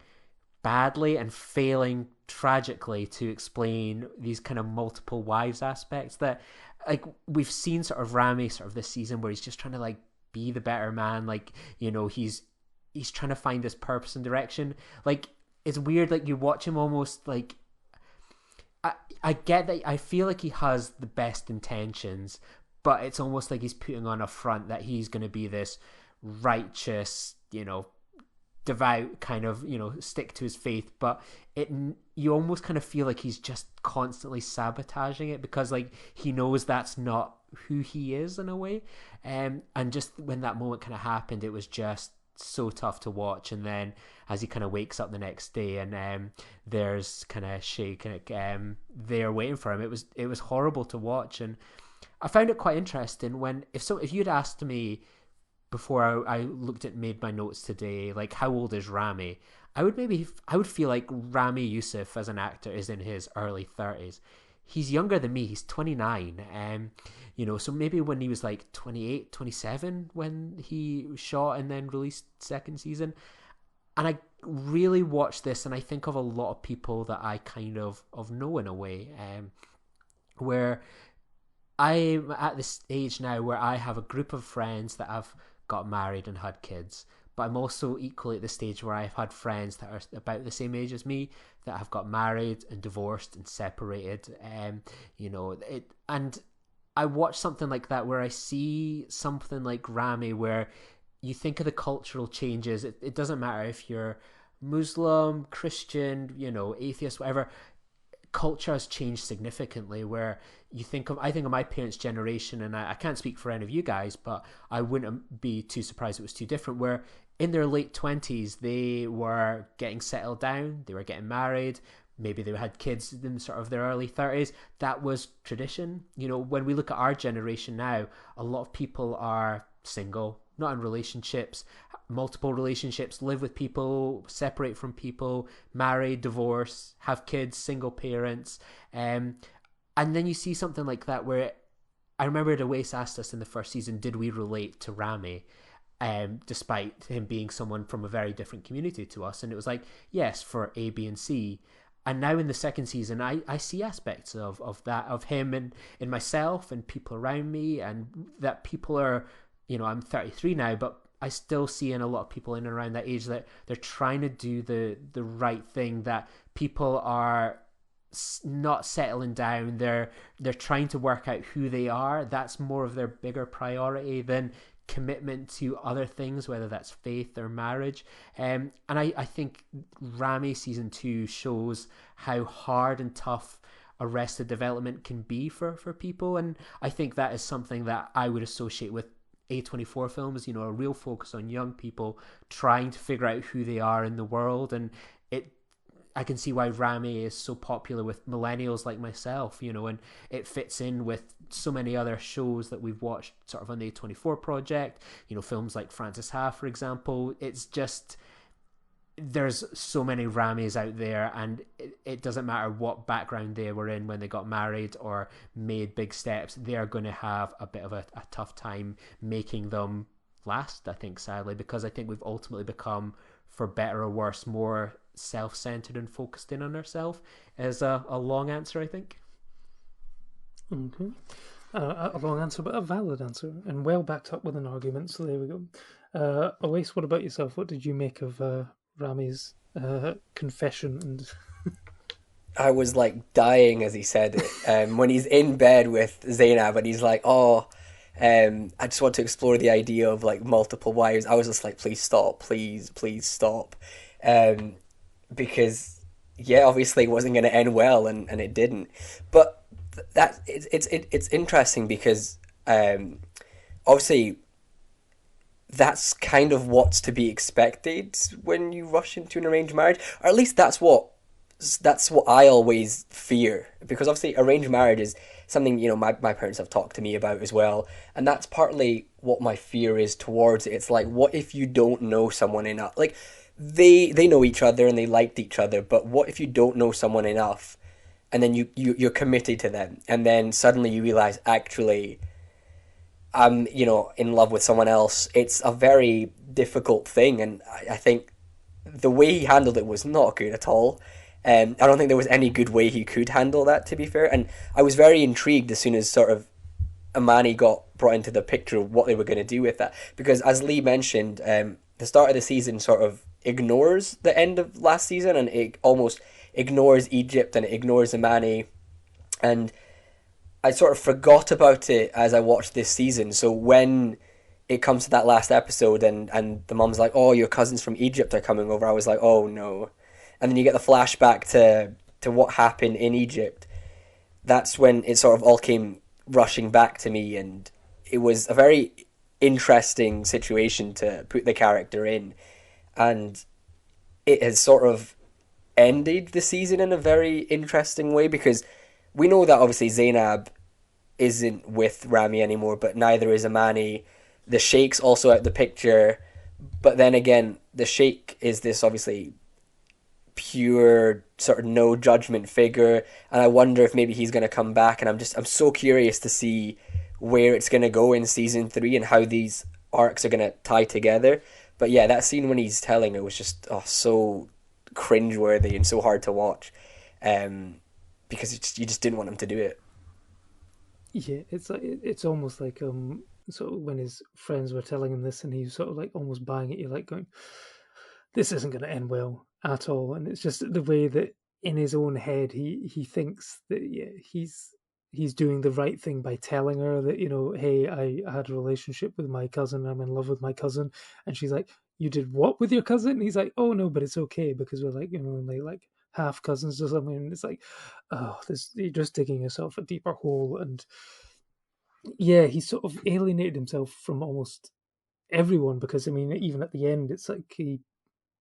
badly and failing tragically to explain these kind of multiple wives aspects that, like, we've seen sort of Ramy sort of this season where he's just trying to like be the better man, like, you know, he's trying to find this purpose and direction. Like, it's weird, like you watch him almost like, I get that, I feel like he has the best intentions, but it's almost like he's putting on a front that he's going to be this righteous, you know, devout kind of, you know, stick to his faith, but you almost kind of feel like he's just constantly sabotaging it, because like he knows that's not who he is in a way, and just when that moment kind of happened, it was just so tough to watch. And then as he kind of wakes up the next day and there's kind of Sheikh there waiting for him, it was horrible to watch. And I found it quite interesting when if you'd asked me before I made my notes today, like, how old is Ramy, I would feel like Ramy Youssef as an actor is in his early 30s. He's younger than me. He's 29. You know, so maybe when he was like 28, 27 when he shot and then released second season. And I really watch this and I think of a lot of people that I kind of know in a way, where I'm at this age now where I have a group of friends that have got married and had kids. But I'm also equally at the stage where I've had friends that are about the same age as me that have got married and divorced and separated. You know, and I watch something like that where I see something like Ramy where you think of the cultural changes. It doesn't matter if you're Muslim, Christian, atheist, whatever. Culture has changed significantly. Where I think of my parents' generation, and I can't speak for any of you guys, but I wouldn't be too surprised it was too different. Where in their late 20s, they were getting settled down, they were getting married. Maybe they had kids in sort of their early 30s. That was tradition. When we look at our generation now, a lot of people are single, not in relationships, multiple relationships, live with people, separate from people, marry, divorce, have kids, single parents. And then you see something like that where I remember Awais asked us in the first season, did we relate to Ramy? Despite him being someone from a very different community to us. And it was like, yes, for A, B, and C. And now in the second season, I see aspects of that, of him and in myself and people around me, and that people are, I'm 33 now, but I still see in a lot of people in and around that age that they're trying to do the right thing, that people are not settling down. They're trying to work out who they are. That's more of their bigger priority than commitment to other things, whether that's faith or marriage. And I think Ramy Season 2 shows how hard and tough arrested development can be for people. And I think that is something that I would associate with A24 films, a real focus on young people trying to figure out who they are in the world. And I can see why Ramy is so popular with millennials like myself, and it fits in with so many other shows that we've watched sort of on the A24 project, films like Frances Ha, for example. It's just, there's so many Ramys out there, and it doesn't matter what background they were in when they got married or made big steps, they're going to have a bit of a tough time making them last, I think, sadly, because I think we've ultimately become, for better or worse, more self-centered and focused in on ourselves. Is a long answer, I think. Okay. A long answer, but a valid answer, and well backed up with an argument, so there we go. Awais, what about yourself? What did you make of Ramy's confession? And I was like dying as he said it. When he's in bed with Zainab and he's like, I just want to explore the idea of like multiple wives. I was just like, please stop, please stop. Because obviously it wasn't going to end well, and it didn't. But that it's interesting because obviously that's kind of what's to be expected when you rush into an arranged marriage, or at least that's what I always fear, because obviously arranged marriage is something my parents have talked to me about as well, and that's partly what my fear is towards it. It's like, what if you don't know someone enough? Like, they know each other and they liked each other, but what if you don't know someone enough, and then you're committed to them, and then suddenly you realize, actually, I'm in love with someone else. It's a very difficult thing, and I think the way he handled it was not good at all. I don't think there was any good way he could handle that, to be fair. And I was very intrigued as soon as sort of Amani got brought into the picture of what they were going to do with that. Because as Lee mentioned, the start of the season sort of ignores the end of last season, and it almost ignores Egypt and it ignores Amani. And I sort of forgot about it as I watched this season. So when it comes to that last episode and the mum's like, oh, your cousins from Egypt are coming over, I was like, oh no. And then you get the flashback to what happened in Egypt. That's when it sort of all came rushing back to me, and it was a very interesting situation to put the character in. And it has sort of ended the season in a very interesting way, because we know that obviously Zainab isn't with Ramy anymore, but neither is Amani. The Sheikh's also out the picture, but then again, the Sheikh is this obviously pure sort of no judgment figure, and I wonder if maybe he's going to come back, and I'm so curious to see where it's going to go in season 3 and how these arcs are going to tie together. But yeah, that scene when he's telling it was just so cringeworthy and so hard to watch, because you just didn't want him to do it. Yeah, it's almost like so when his friends were telling him this, and he was sort of like almost buying it. You're like going, this isn't going to end well at all. And it's just the way that in his own head he thinks that he's he's doing the right thing by telling her that, hey, I had a relationship with my cousin, I'm in love with my cousin, and she's like, you did what with your cousin? And he's like, oh no, but it's okay because we're like, only like half cousins or something. And it's like, oh, you're just digging yourself a deeper hole. And yeah, he sort of alienated himself from almost everyone, because I mean, even at the end, it's like he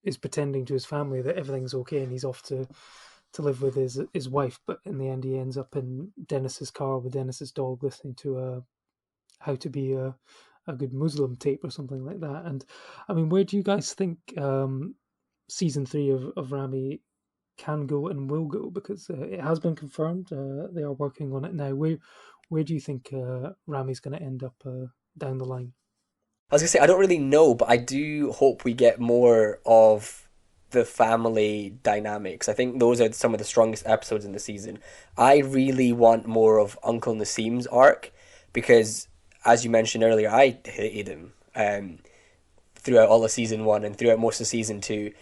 is pretending to his family that everything's okay and he's off to live with his wife, but in the end he ends up in Dennis's car with Dennis's dog, listening to how to be a good Muslim tape or something like that. And I mean, where do you guys think season 3 of Ramy can go and will go? Because it has been confirmed, they are working on it now. Where do you think Ramy's going to end up down the line? I was gonna say I don't really know, but I do hope we get more of the family dynamics. I think those are some of the strongest episodes in the season. I really want more of Uncle Nassim's arc because, as you mentioned earlier, I hated him throughout all of season 1 and throughout most of season 2.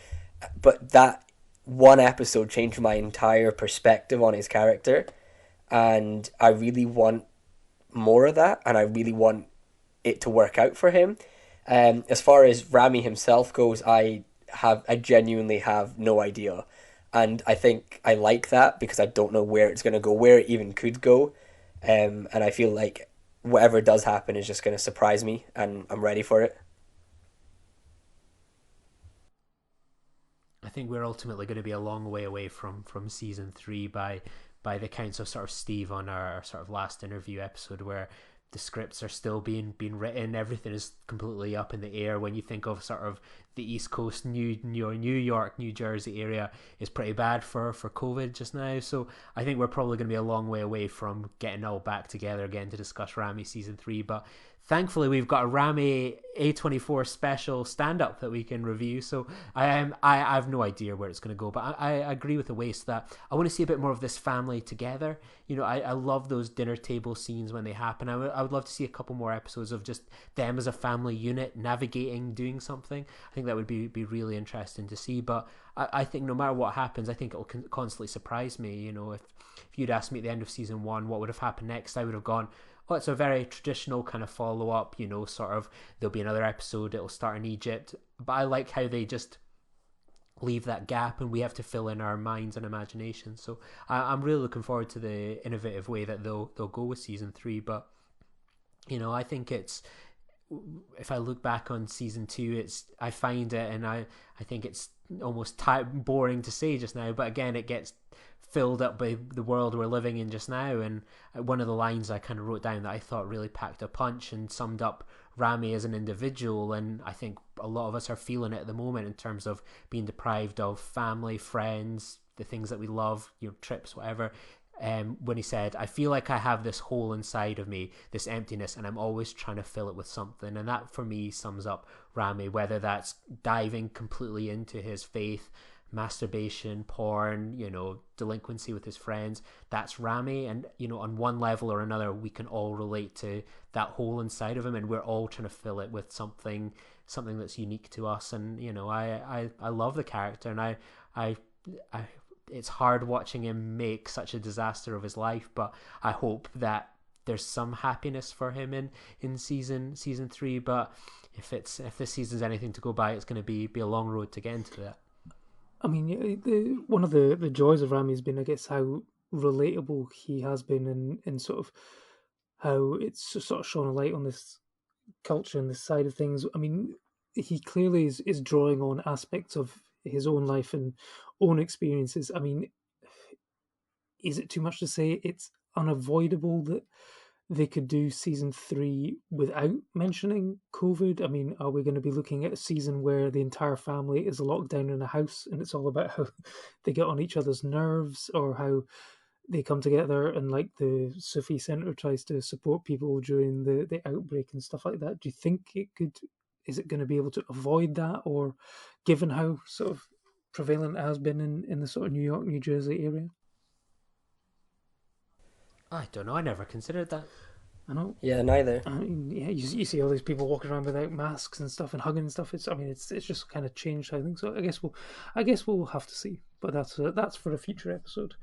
But that one episode changed my entire perspective on his character, and I really want more of that, and I really want it to work out for him. As far as Ramy himself goes, I genuinely have no idea, and I think I like that because I don't know where it's going to go, where it even could go, and I feel like whatever does happen is just going to surprise me, and I'm ready for it. I think we're ultimately going to be a long way away from season 3 by the accounts of sort of Steve on our sort of last interview episode, where the scripts are still being written. Everything is completely up in the air. When you think of sort of the East Coast, New York, New Jersey area is pretty bad for COVID just now. So I think we're probably going to be a long way away from getting all back together again to discuss Ramy season 3. But thankfully, we've got a Ramy A24 special stand-up that we can review. So I have no idea where it's going to go, but I agree with Awais that I want to see a bit more of this family together. I love those dinner table scenes when they happen. I would love to see a couple more episodes of just them as a family unit navigating, doing something. I think that would be really interesting to see. But I think no matter what happens, I think it will constantly surprise me. If you'd asked me at the end of season 1 what would have happened next, I would have gone, oh, it's a very traditional kind of follow-up, sort of there'll be another episode, it'll start in Egypt. But I like how they just leave that gap and we have to fill in our minds and imagination. So I'm really looking forward to the innovative way that they'll go with season 3. But, I think if I look back on season 2, I find it, and I think it's almost boring to say just now, but again, it gets filled up by the world we're living in just now. And one of the lines I kind of wrote down that I thought really packed a punch and summed up Ramy as an individual, and I think a lot of us are feeling it at the moment in terms of being deprived of family, friends, the things that we love, trips, whatever. When he said, I feel like I have this hole inside of me, this emptiness, and I'm always trying to fill it with something. And that for me sums up Ramy, whether that's diving completely into his faith, masturbation, porn, delinquency with his friends. That's Ramy. And, on one level or another, we can all relate to that hole inside of him, and we're all trying to fill it with something that's unique to us. And, I love the character, and I it's hard watching him make such a disaster of his life, but I hope that there's some happiness for him in season 3. But if this season's anything to go by, it's going to be a long road to get into that. I mean, one of the joys of Ramy has been, I guess, how relatable he has been, in sort of how it's sort of shone a light on this culture and this side of things. I mean, he clearly is drawing on aspects of his own life and own experiences. I mean, is it too much to say it's unavoidable that they could do season 3 without mentioning COVID? I mean, are we going to be looking at a season where the entire family is locked down in a house and it's all about how they get on each other's nerves, or how they come together and, like, the Sufi Centre tries to support people during the outbreak and stuff like that? Do you think is it going to be able to avoid that, or given how sort of prevalent it has been in the sort of New York, New Jersey area? I don't know. I never considered that. I know. Yeah, neither. I mean, yeah, you see all these people walking around without masks and stuff and hugging and stuff. It's just kind of changed, I think. So I guess we'll have to see. But that's for a future episode.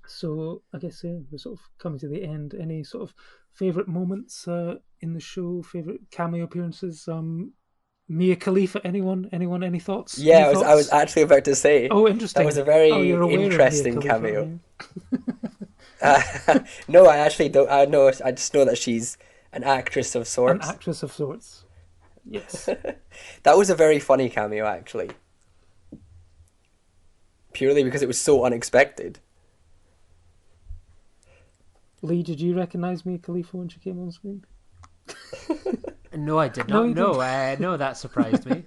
So I guess we're sort of coming to the end. Any sort of favourite moments in the show? Favourite cameo appearances? Mia Khalifa. Anyone? Any thoughts? Yeah, Any I was thoughts? actually about to say Oh, interesting. that was a Oh, very you're aware of Mia interesting Khalifa, cameo. are you? No, I actually don't. I know. I just know that she's an actress of An sorts. actress of sorts. Yes. That was a very funny cameo, actually. Purely because it was so unexpected. Lee, did you recognise Mia Khalifa when she came on screen? No, I did No, not. you No, no, that surprised me.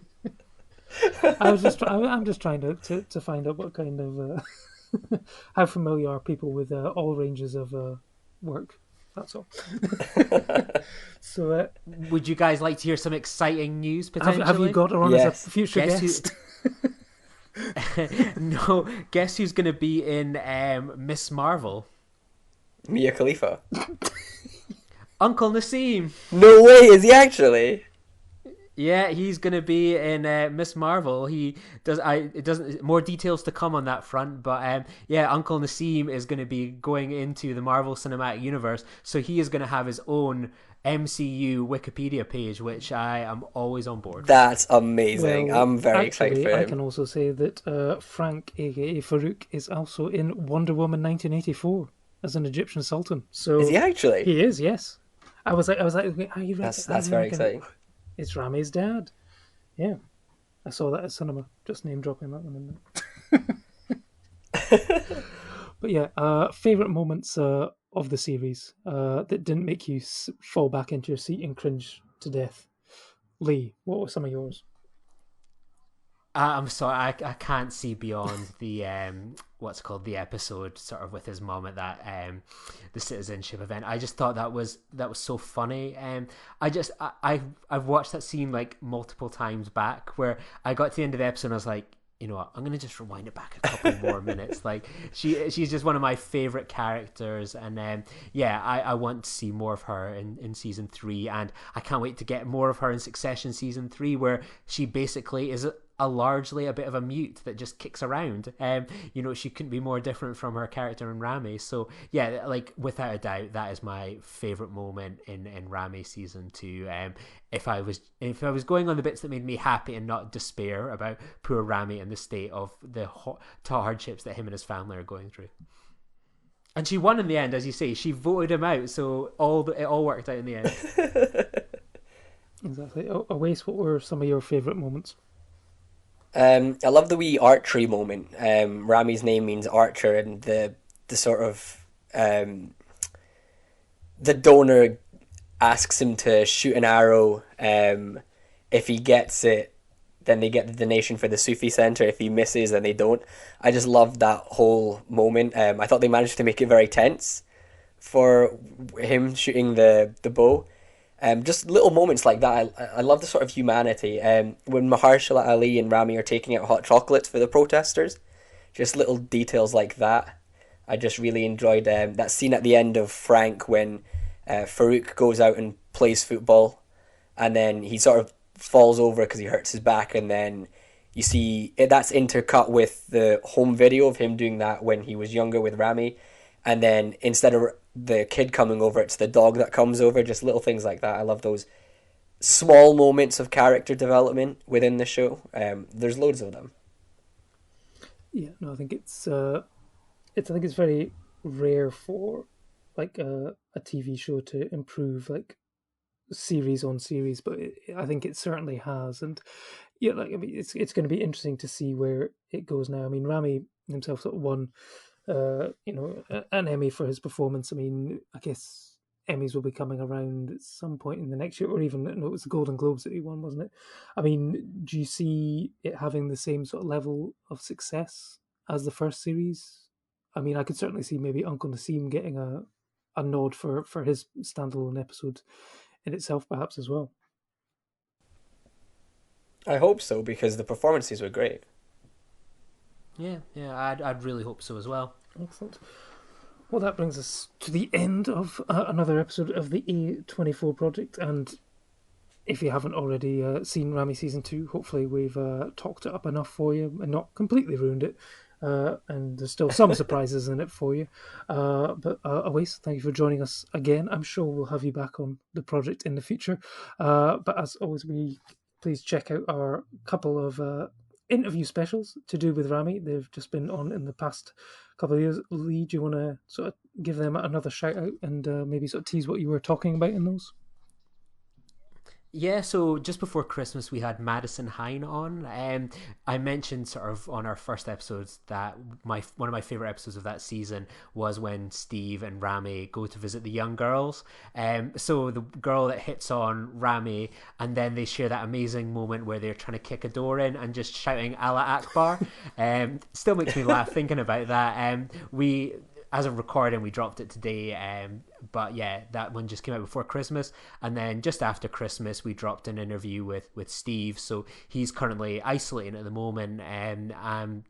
I'm just trying to find out what kind of how familiar are people with all ranges of work. That's all. So, Would you guys like to hear some exciting news potentially? have you got her on Yes. as a future Guess guest? No, guess who's going to be in Miss Marvel? Mia Khalifa. Uncle Nassim. No way, is he actually? Yeah, he's going to be in Miss Marvel. He does. It doesn't. More details to come on that front, but yeah, Uncle Nassim is going to be going into the Marvel Cinematic Universe, so he is going to have his own MCU Wikipedia page, which I am always on board. That's amazing. Well, I'm very excited actually, for I him. can also say that Frank, aka Farouk, is also in Wonder Woman 1984 as an Egyptian sultan. So Is he actually? He is, yes. I was like, are you That's how you very reckon- exciting. It's Ramy's dad. Yeah, I saw that at cinema. Just name dropping that one in there. But yeah, favorite moments of the series that didn't make you fall back into your seat and cringe to death. Lee, what were some of yours? I'm sorry, I can't see beyond the what's called the episode sort of with his mom at that the citizenship event. I just thought that was so funny. I've watched that scene like multiple times back where I got to the end of the episode and I was like, you know what, I'm gonna just rewind it back a couple more minutes. Like she's just one of my favorite characters, and yeah, I want to see more of her in season 3, and I can't wait to get more of her in Succession season 3, where she basically is largely a bit of a mute that just kicks around. You know, she couldn't be more different from her character in Ramy. So yeah, like without a doubt, that is my favorite moment in Ramy season 2. If I was going on the bits that made me happy and not despair about poor Ramy and the state of the hardships that him and his family are going through. And she won in the end, as you say. She voted him out, so it all worked out in the end. Exactly. Awais, what were some of your favourite moments? I love the wee archery moment. Ramy's name means archer, and the sort of the donor asks him to shoot an arrow. If he gets it, then they get the donation for the Sufi Center. If he misses, then they don't. I just loved that whole moment. I thought they managed to make it very tense for him shooting the bow. Just little moments like that. I love the sort of humanity. When Mahershala Ali and Ramy are taking out hot chocolates for the protesters, just little details like that. I just really enjoyed that scene at the end of Frank when Farouk goes out and plays football, and then he sort of falls over because he hurts his back, and then you see that's intercut with the home video of him doing that when he was younger with Ramy, and then instead of the kid coming over, it's the dog that comes over. Just little things like that. I love those small moments of character development within the show. There's loads of them. Yeah, no, I think it's very rare for like a TV show to improve like series on series, but I think it certainly has. And yeah, like I mean, it's going to be interesting to see where it goes now. I mean, Ramy himself sort of won an Emmy for his performance. I mean, I guess Emmys will be coming around at some point in the next year, or even, no, it was the Golden Globes that he won, wasn't it? I mean, do you see it having the same sort of level of success as the first series? I mean, I could certainly see maybe Uncle Nassim getting a nod for his standalone episode in itself, perhaps, as well. I hope so, because the performances were great. Yeah, I'd really hope so as well. Excellent. Well, that brings us to the end of another episode of the A24 project, and if you haven't already seen Ramy Season 2, hopefully we've talked it up enough for you and not completely ruined it. and there's still some surprises in it for you. But Awais, thank you for joining us again. I'm sure we'll have you back on the project in the future. But as always, please check out our couple of interview specials to do with Ramy. They've just been on in the past couple of years. Lee, do you want to sort of give them another shout out and maybe sort of tease what you were talking about in those? Yeah, so just before Christmas, we had Madison Hine on. I mentioned sort of on our first episodes that one of my favorite episodes of that season was when Steve and Ramy go to visit the young girls. So the girl that hits on Ramy, and then they share that amazing moment where they're trying to kick a door in and just shouting Allah Akbar. Still makes me laugh thinking about that. As of recording, we dropped it today, but yeah, that one just came out before Christmas, and then just after Christmas we dropped an interview with Steve. So he's currently isolating at the moment,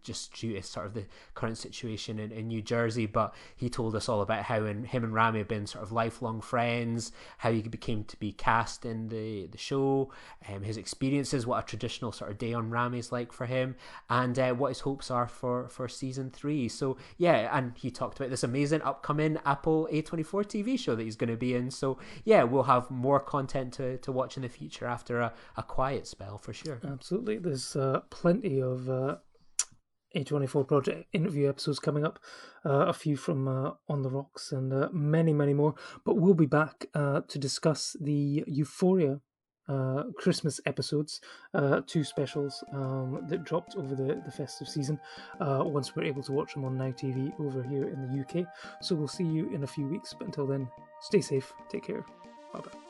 just due to sort of the current situation in New Jersey, but he told us all about how him and Ramy have been sort of lifelong friends, how he became to be cast in the show, his experiences, what a traditional sort of day on Ramy is like for him, and what his hopes are for season 3. So yeah, and he talked about this amazing upcoming Apple A24 TV show that he's going to be in. So yeah, we'll have more content to watch in the future after a quiet spell for sure. Absolutely. There's plenty of A24 project interview episodes coming up, a few from On the Rocks and many more, but we'll be back to discuss the Euphoria Christmas episodes, 2 specials that dropped over the festive season, once we're able to watch them on Now TV over here in the UK. So we'll see you in a few weeks, but until then, stay safe, take care, bye bye.